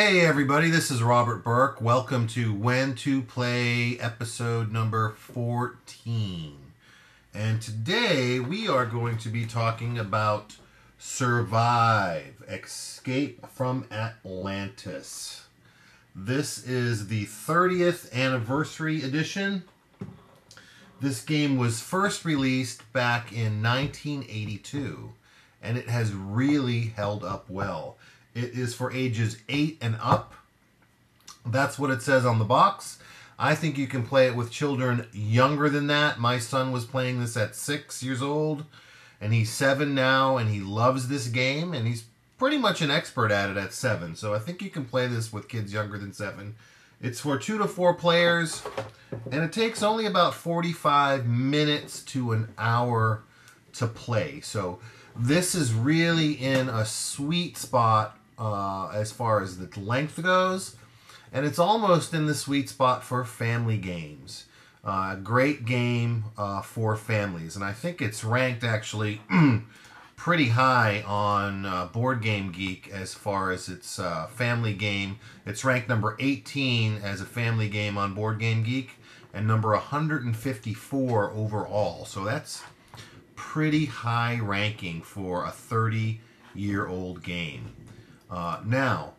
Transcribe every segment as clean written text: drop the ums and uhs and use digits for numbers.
Hey everybody, this is Robert Burke. Welcome to When to Play episode number 14. And today we are going to be talking about Survive, Escape from Atlantis. This is the 30th anniversary edition. This game was first released back in 1982, and it has really held up well. It is for ages 8 and up. That's what it says on the box. I think you can play it with children younger than that. My son was playing this at 6 years old, and he's 7 now, and he loves this game, and he's pretty much an expert at it at 7. So I think you can play this with kids younger than 7. It's for 2 to 4 players, and it takes only about 45 minutes to an hour to play. So this is really in a sweet spot as far as the length goes, and it's almost in the sweet spot for family games. Great game for families, and I think it's ranked actually pretty high on Board Game Geek as far as its family game. It's ranked number 18 as a family game on Board Game Geek and number 154 overall. So that's pretty high ranking for a 30-year-old game. Now,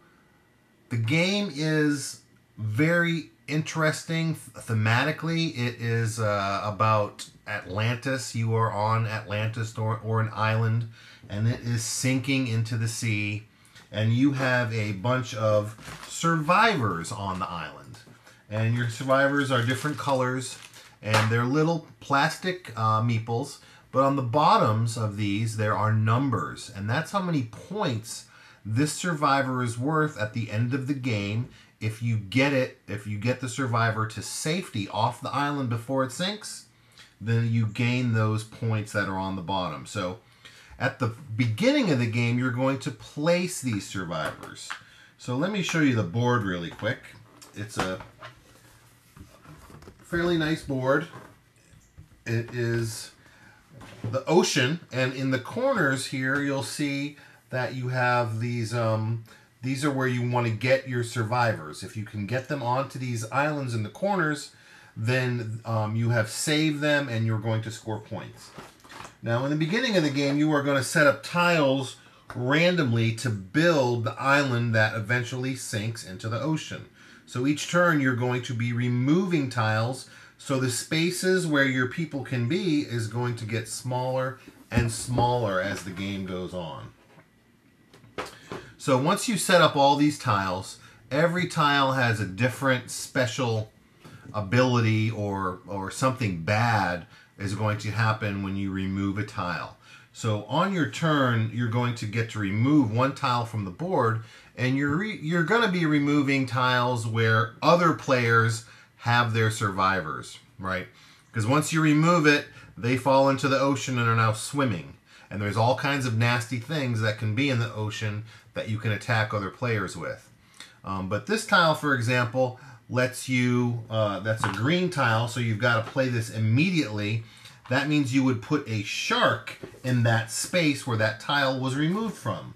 the game is very interesting thematically. It is about Atlantis. You are on Atlantis or an island, and it is sinking into the sea, and you have a bunch of survivors on the island. And your survivors are different colors, and they're little plastic meeples. But on the bottoms of these, there are numbers, and that's how many points this survivor is worth at the end of the game. If you get the survivor to safety off the island before it sinks, then you gain those points that are on the bottom. So at the beginning of the game, you're going to place these survivors. So let me show you the board really quick. It's a fairly nice board. It is the ocean, and in the corners here you'll see that you have these are where you want to get your survivors. If you can get them onto these islands in the corners, then you have saved them and you're going to score points. Now in the beginning of the game, you are going to set up tiles randomly to build the island that eventually sinks into the ocean. So each turn you're going to be removing tiles, so the spaces where your people can be is going to get smaller and smaller as the game goes on. So once you set up all these tiles, every tile has a different special ability or something bad is going to happen when you remove a tile. So on your turn, you're going to get to remove one tile from the board, and you're going to be removing tiles where other players have their survivors, right? Because once you remove it, they fall into the ocean and are now swimming. And there's all kinds of nasty things that can be in the ocean that you can attack other players with. But this tile, for example, lets you, that's a green tile, so you've got to play this immediately. That means you would put a shark in that space where that tile was removed from.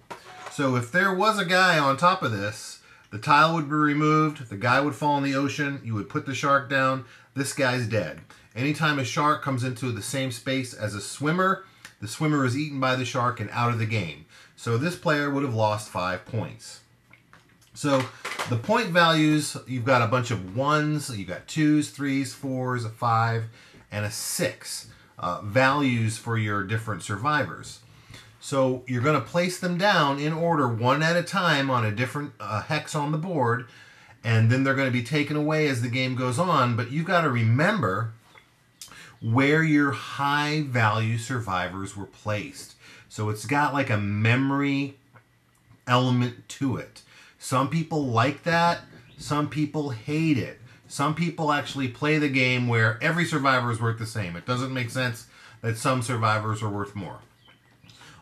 So if there was a guy on top of this, the tile would be removed, the guy would fall in the ocean, you would put the shark down, this guy's dead. Anytime a shark comes into the same space as a swimmer, the swimmer is eaten by the shark and out of the game. So this player would have lost 5 points. So the point values, you've got a bunch of 1s, you've got 2s, 3s, 4s, a 5, and a 6 values for your different survivors. So you're going to place them down in order one at a time on a different hex on the board, and then they're going to be taken away as the game goes on. But you've got to remember where your high value survivors were placed. So it's got like a memory element to it. Some people like that, some people hate it. Some people actually play the game where every survivor is worth the same. It doesn't make sense that some survivors are worth more.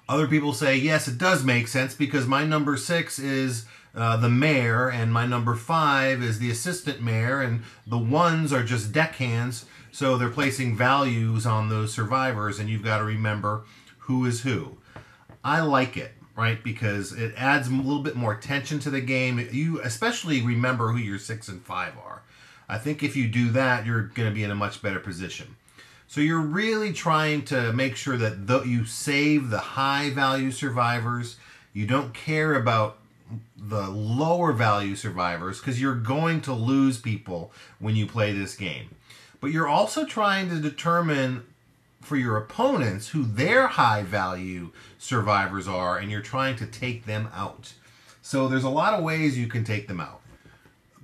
Other people say, yes, it does make sense because my number 6 is the mayor, and my number 5 is the assistant mayor, and the 1s are just deckhands, so they're placing values on those survivors, and you've got to remember who is who. I like it. right? Because it adds a little bit more tension to the game. You especially remember who your 6 and 5 are. I think if you do that, you're going to be in a much better position. So you're really trying to make sure that you save the high value survivors. You don't care about the lower value survivors because you're going to lose people when you play this game. But you're also trying to determine for your opponents who their high value survivors are, and you're trying to take them out. So there's a lot of ways you can take them out.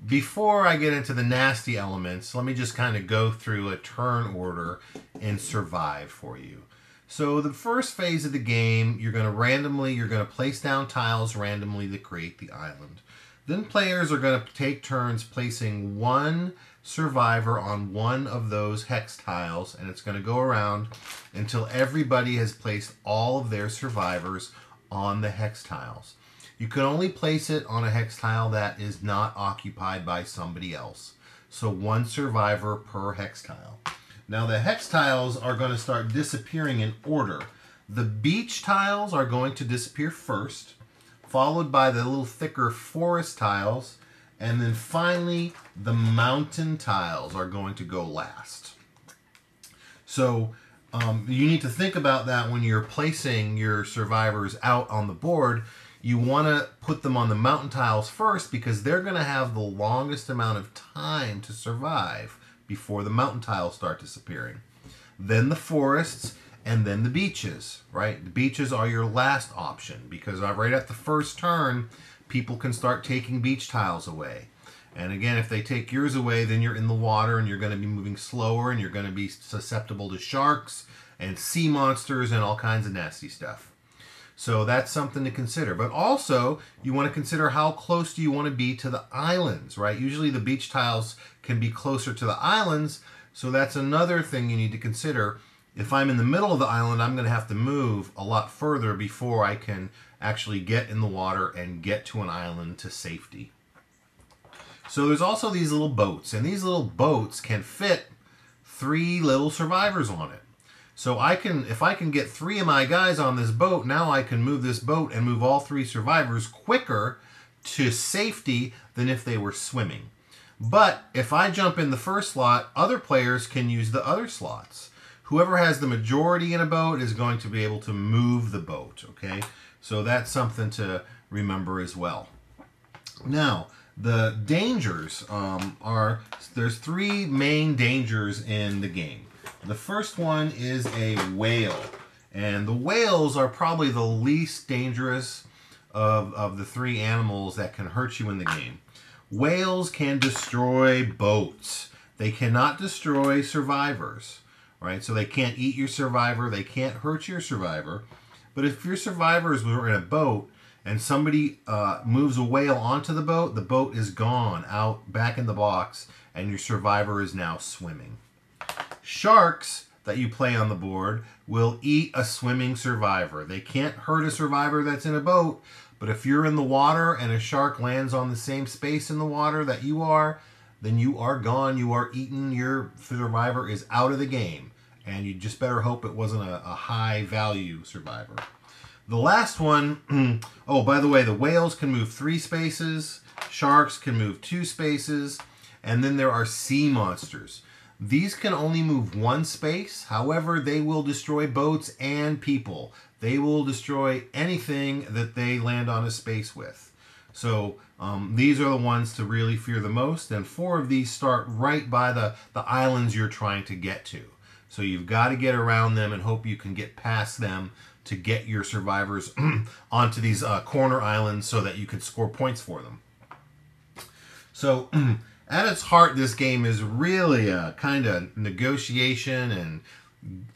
Before I get into the nasty elements, let me just kind of go through a turn order and survive for you. So the first phase of the game, you're going to place down tiles randomly to create the island. Then players are going to take turns placing one survivor on one of those hex tiles, and it's going to go around until everybody has placed all of their survivors on the hex tiles. You can only place it on a hex tile that is not occupied by somebody else. So one survivor per hex tile. Now the hex tiles are going to start disappearing in order. The beach tiles are going to disappear first, followed by the little thicker forest tiles, and then finally the mountain tiles are going to go last. So you need to think about that when you're placing your survivors out on the board. You want to put them on the mountain tiles first because they're going to have the longest amount of time to survive before the mountain tiles start disappearing. Then the forests, and then the beaches, right? The beaches are your last option because right at the first turn, people can start taking beach tiles away. And again, if they take yours away, then you're in the water and you're going to be moving slower and you're going to be susceptible to sharks and sea monsters and all kinds of nasty stuff. So that's something to consider. But also, you want to consider how close do you want to be to the islands, right? Usually the beach tiles can be closer to the islands, so that's another thing you need to consider. If I'm in the middle of the island, I'm going to have to move a lot further before I can actually get in the water and get to an island to safety. So there's also these little boats, and these little boats can fit 3 little survivors on it. So if I can get 3 of my guys on this boat, now I can move this boat and move all 3 survivors quicker to safety than if they were swimming. But if I jump in the first slot, other players can use the other slots. Whoever has the majority in a boat is going to be able to move the boat, okay? So that's something to remember as well. Now, the dangers there's 3 main dangers in the game. The first one is a whale, and the whales are probably the least dangerous of the 3 animals that can hurt you in the game. Whales can destroy boats. They cannot destroy survivors, right? So they can't eat your survivor, they can't hurt your survivor. But if your survivors were in a boat and somebody moves a whale onto the boat is gone out back in the box, and your survivor is now swimming. Sharks that you play on the board will eat a swimming survivor. They can't hurt a survivor that's in a boat, but if you're in the water and a shark lands on the same space in the water that you are, then you are gone. You are eaten. Your survivor is out of the game, and you just better hope it wasn't a high value survivor. The last one, oh, by the way, the whales can move 3 spaces, sharks can move 2 spaces, and then there are sea monsters. These can only move 1 space. However, they will destroy boats and people. They will destroy anything that they land on a space with. So these are the ones to really fear the most. And 4 of these start right by the islands you're trying to get to. So you've got to get around them and hope you can get past them to get your survivors onto these corner islands so that you can score points for them. So at its heart, this game is really a kind of negotiation and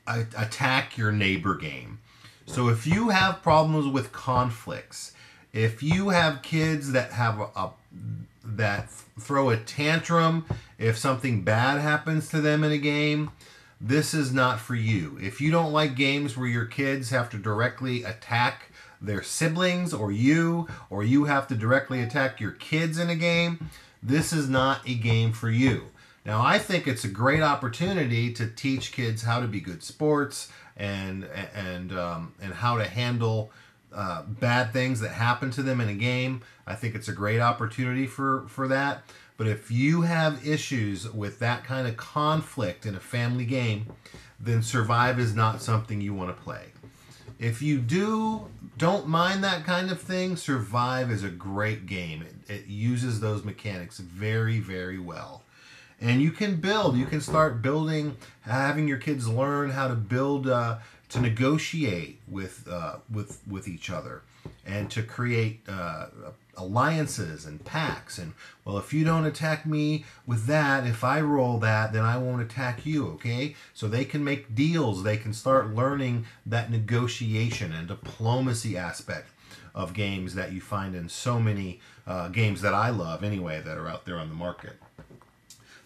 attack your neighbor game. So if you have problems with conflicts, if you have kids that have that throw a tantrum if something bad happens to them in a game, this is not for you. If you don't like games where your kids have to directly attack their siblings or you have to directly attack your kids in a game, this is not a game for you. Now, I think it's a great opportunity to teach kids how to be good sports and how to handle bad things that happen to them in a game, I think it's a great opportunity for that. But if you have issues with that kind of conflict in a family game, then Survive is not something you want to play. If you don't mind that kind of thing, Survive is a great game. It uses those mechanics very, very well. And you can start building, having your kids learn how to build, to negotiate with each other, and to create alliances and pacts. And, well, if you don't attack me with that, if I roll that, then I won't attack you, okay? So they can make deals. They can start learning that negotiation and diplomacy aspect of games that you find in so many games that I love anyway that are out there on the market.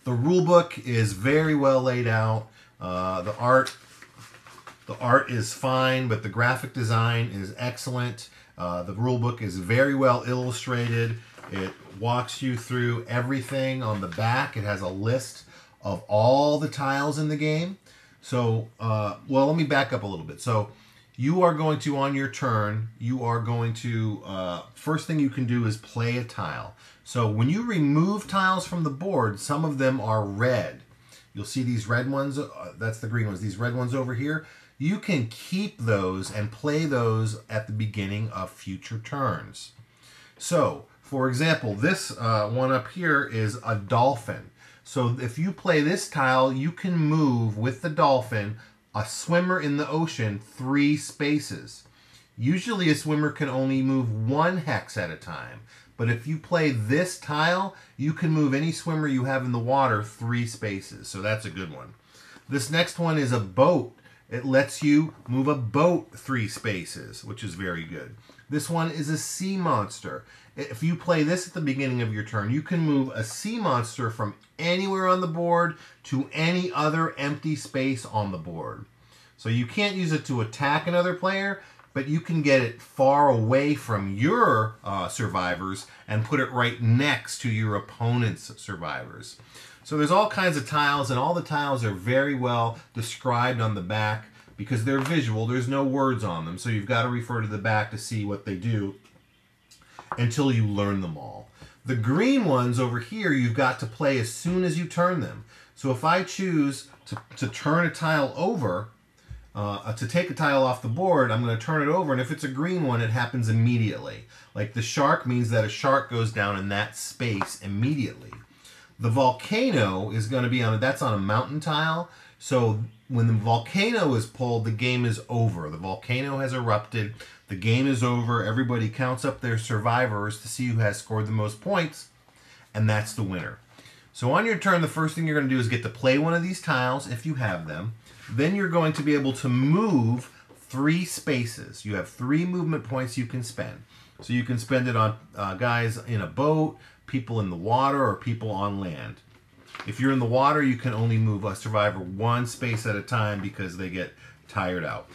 The rule book is very well laid out. The art is fine, but the graphic design is excellent. The rule book is very well illustrated. It walks you through everything on the back. It has a list of all the tiles in the game. So, well, let me back up a little bit. So, you are going to, on your turn, first thing you can do is play a tile. So when you remove tiles from the board, some of them are red. You'll see these red ones, that's the green ones. These red ones over here, you can keep those and play those at the beginning of future turns. So, for example, this one up here is a dolphin. So if you play this tile, you can move with the dolphin a swimmer in the ocean 3 spaces. Usually a swimmer can only move 1 hex at a time. But if you play this tile, you can move any swimmer you have in the water 3 spaces. So that's a good one. This next one is a boat. It lets you move a boat 3 spaces, which is very good. This one is a sea monster. If you play this at the beginning of your turn, you can move a sea monster from anywhere on the board to any other empty space on the board. So you can't use it to attack another player, but you can get it far away from your survivors and put it right next to your opponent's survivors. So there's all kinds of tiles, and all the tiles are very well described on the back because they're visual. There's no words on them, so you've got to refer to the back to see what they do until you learn them all. The green ones over here, you've got to play as soon as you turn them. So if I choose to turn a tile over, to take a tile off the board, I'm going to turn it over, and if it's a green one, it happens immediately. Like the shark means that a shark goes down in that space immediately. The volcano is going to be that's on a mountain tile, so when the volcano is pulled, the game is over. The volcano has erupted, the game is over, everybody counts up their survivors to see who has scored the most points, and that's the winner. So on your turn, the first thing you're going to do is get to play one of these tiles, if you have them. Then you're going to be able to move 3 spaces. You have 3 movement points you can spend. So you can spend it on guys in a boat, people in the water, or people on land. If you're in the water, you can only move a survivor 1 space at a time because they get tired out.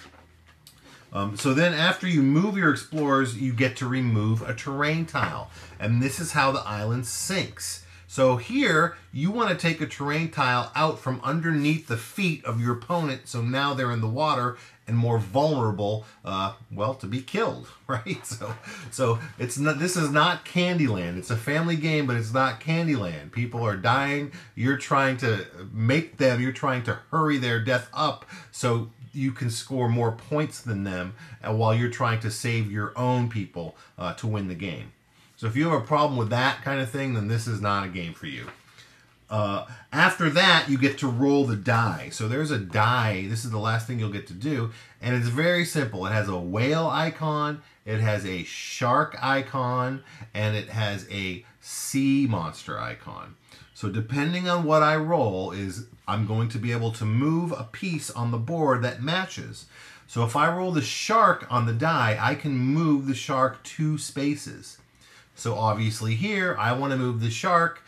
So then after you move your explorers, you get to remove a terrain tile. And this is how the island sinks. So here, you want to take a terrain tile out from underneath the feet of your opponent, so now they're in the water and more vulnerable, well, to be killed, right? So it's not. This is not Candyland. It's a family game, but it's not Candyland. People are dying. You're trying to you're trying to hurry their death up so you can score more points than them, while you're trying to save your own people to win the game. So if you have a problem with that kind of thing, then this is not a game for you. After that, you get to roll the die. So there's a die. This is the last thing you'll get to do. And it's very simple. It has a whale icon, it has a shark icon, and it has a sea monster icon. So depending on what I roll, I'm going to be able to move a piece on the board that matches. So if I roll the shark on the die, I can move the shark 2 spaces. So obviously here, I want to move the shark,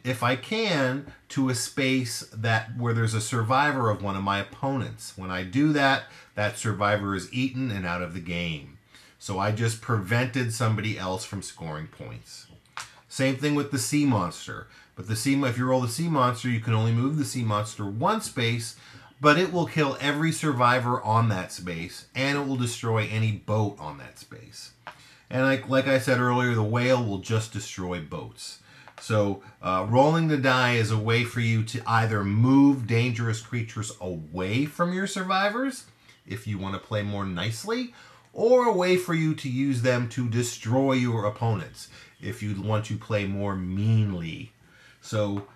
if I can, to a space where there's a survivor of one of my opponents. When I do that, that survivor is eaten and out of the game. So I just prevented somebody else from scoring points. Same thing with the sea monster. But if you roll the sea monster, you can only move the sea monster 1 space, but it will kill every survivor on that space, and it will destroy any boat on that space. And like I said earlier, the whale will just destroy boats. So rolling the die is a way for you to either move dangerous creatures away from your survivors, if you want to play more nicely, or a way for you to use them to destroy your opponents, if you want to play more meanly. So,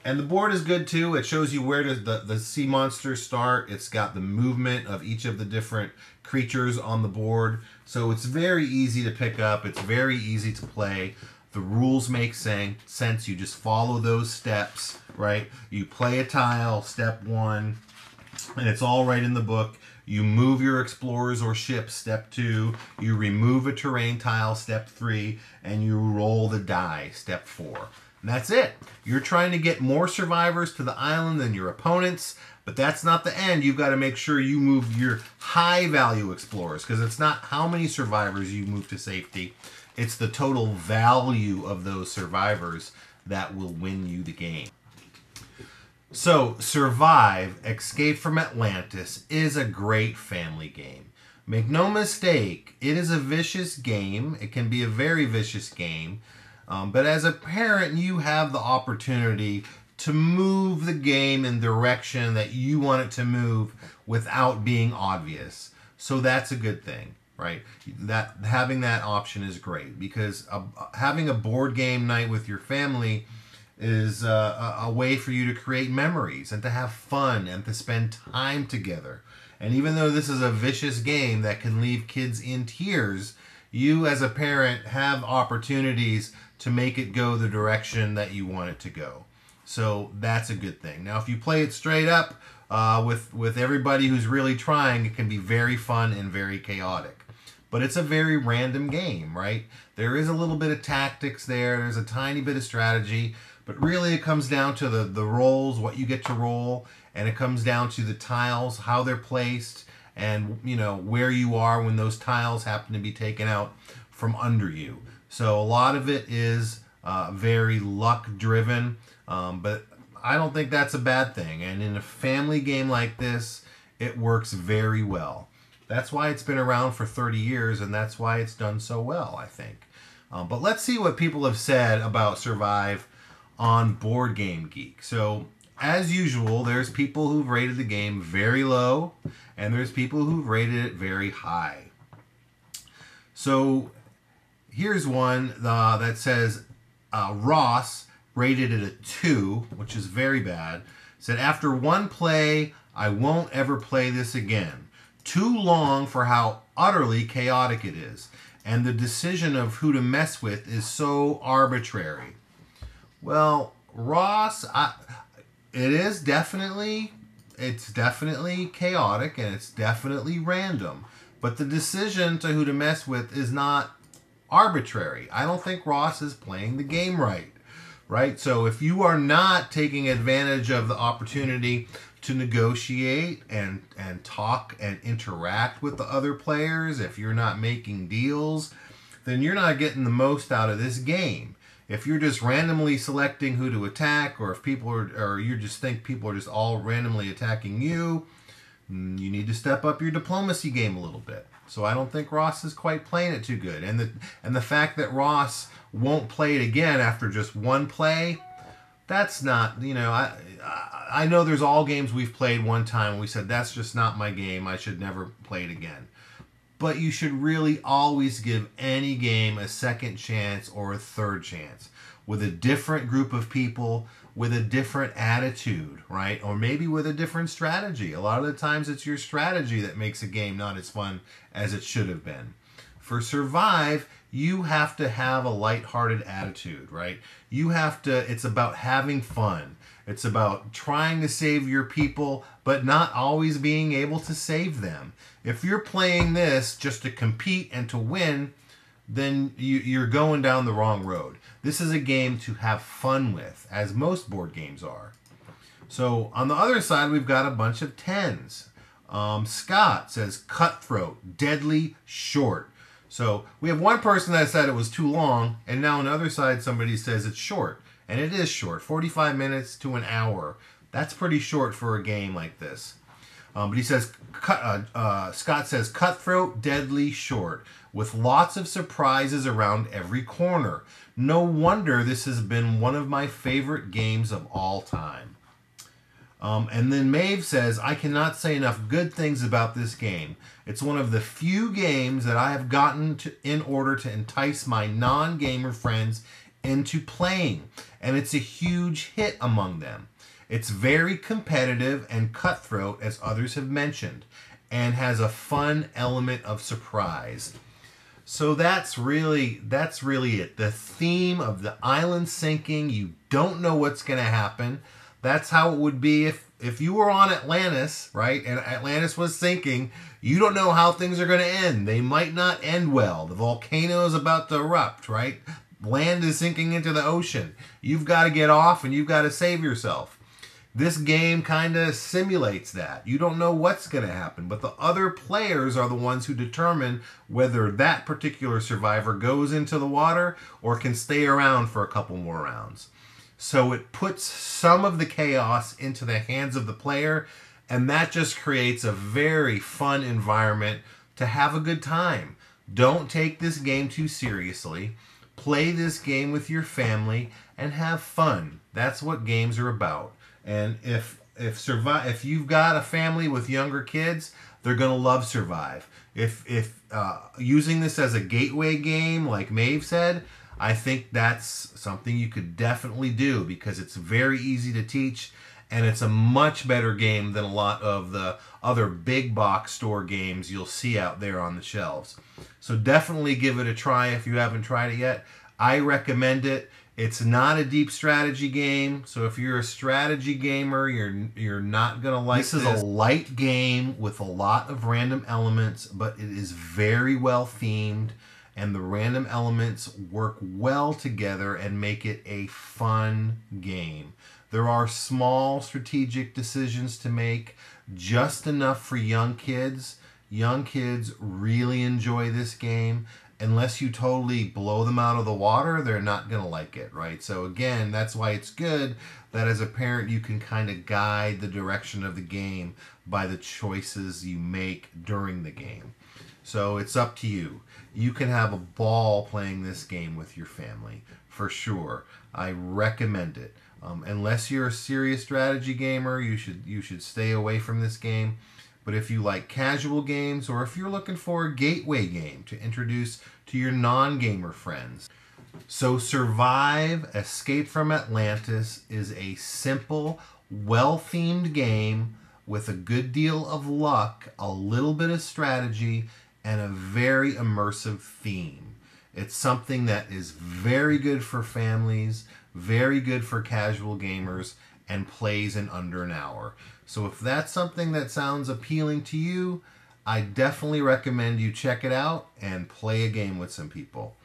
and the board is good too. It shows you where the sea monsters start. It's got the movement of each of the different creatures on the board. So it's very easy to pick up. It's very easy to play. The rules make sense. You just follow those steps, right? You play a tile, step 1, and it's all right in the book. You move your explorers or ships, step 2. You remove a terrain tile, step 3. And you roll the die, step 4. And that's it. You're trying to get more survivors to the island than your opponents, but that's not the end. You've got to make sure you move your high value explorers, because it's not how many survivors you move to safety. It's the total value of those survivors that will win you the game. So, Survive, Escape from Atlantis is a great family game. Make no mistake, it is a vicious game. It can be a very vicious game. But as a parent, you have the opportunity to move the game in the direction that you want it to move without being obvious. So that's a good thing, right? That having that option is great, because having a board game night with your family is a way for you to create memories and to have fun and to spend time together. And even though this is a vicious game that can leave kids in tears, you as a parent have opportunities to make it go the direction that you want it to go. So that's a good thing. Now, if you play it straight up with everybody who's really trying, it can be very fun and very chaotic. But it's a very random game, right? There is a little bit of tactics there. There's a tiny bit of strategy. But really it comes down to the rolls, what you get to roll. And it comes down to the tiles, how they're placed, and where you are when those tiles happen to be taken out from under you. So a lot of it is very luck driven, but I don't think that's a bad thing. And in a family game like this, it works very well. That's why it's been around for 30 years, and that's why it's done so well, I think. But let's see what people have said about Survive on Board Game Geek. So, as usual, there's people who've rated the game very low, and there's people who've rated it very high. So, here's one that says Ross rated it a 2, which is very bad. Said, after one play, I won't ever play this again. Too long for how utterly chaotic it is. And the decision of who to mess with is so arbitrary. Well, Ross, it's definitely chaotic and it's definitely random. But the decision to who to mess with is not arbitrary. I don't think Ross is playing the game right? So if you are not taking advantage of the opportunity to negotiate and talk and interact with the other players, if you're not making deals, then you're not getting the most out of this game. If you're just randomly selecting who to attack, or if people are, or you just think people are just all randomly attacking you, you need to step up your diplomacy game a little bit. So I don't think Ross is quite playing it too good. And the fact that Ross won't play it again after just one play, that's not, I know there's all games we've played one time and we said, that's just not my game, I should never play it again. But you should really always give any game a second chance or a third chance with a different group of people, with a different attitude, right? Or maybe with a different strategy. A lot of the times it's your strategy that makes a game not as fun as it should have been. For Survive, you have to have a lighthearted attitude, right? It's about having fun. It's about trying to save your people, but not always being able to save them. If you're playing this just to compete and to win, then you're going down the wrong road. This is a game to have fun with, as most board games are. So on the other side, we've got a bunch of 10s. Scott says, cutthroat, deadly short. So we have one person that said it was too long, and now on the other side, somebody says it's short. And it is short, 45 minutes to an hour. That's pretty short for a game like this. But he says, Scott says, cutthroat, deadly short, with lots of surprises around every corner. No wonder this has been one of my favorite games of all time. And then Maeve says, I cannot say enough good things about this game. It's one of the few games that I have gotten in order to entice my non-gamer friends into playing. And it's a huge hit among them. It's very competitive and cutthroat, as others have mentioned, and has a fun element of surprise. So that's really it. The theme of the island sinking, you don't know what's going to happen. That's how it would be if you were on Atlantis, right? And Atlantis was sinking. You don't know how things are going to end. They might not end well. The volcano is about to erupt, right? Land is sinking into the ocean. You've got to get off and you've got to save yourself. This game kind of simulates that. You don't know what's going to happen, but the other players are the ones who determine whether that particular survivor goes into the water or can stay around for a couple more rounds. So it puts some of the chaos into the hands of the player, and that just creates a very fun environment to have a good time. Don't take this game too seriously. Play this game with your family and have fun. That's what games are about. And if you've got a family with younger kids, they're gonna love Survive. If using this as a gateway game, like Maeve said, I think that's something you could definitely do because it's very easy to teach and it's a much better game than a lot of the other big box store games you'll see out there on the shelves. So definitely give it a try if you haven't tried it yet. I recommend it. It's not a deep strategy game, so if you're a strategy gamer, you're not going to like this. This is a light game with a lot of random elements, but it is very well themed, and the random elements work well together and make it a fun game. There are small strategic decisions to make, just enough for young kids. Young kids really enjoy this game. Unless you totally blow them out of the water, they're not going to like it, right? So again, that's why it's good that as a parent you can kind of guide the direction of the game by the choices you make during the game. So it's up to you. You can have a ball playing this game with your family, for sure. I recommend it. Unless you're a serious strategy gamer, you should stay away from this game. But if you like casual games, or if you're looking for a gateway game to introduce to your non-gamer friends. So Survive, Escape from Atlantis is a simple, well-themed game with a good deal of luck, a little bit of strategy, and a very immersive theme. It's something that is very good for families, very good for casual gamers, and plays in under an hour. So if that's something that sounds appealing to you, I definitely recommend you check it out and play a game with some people.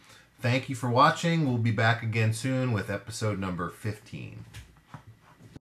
Thank you for watching. We'll be back again soon with episode number 15.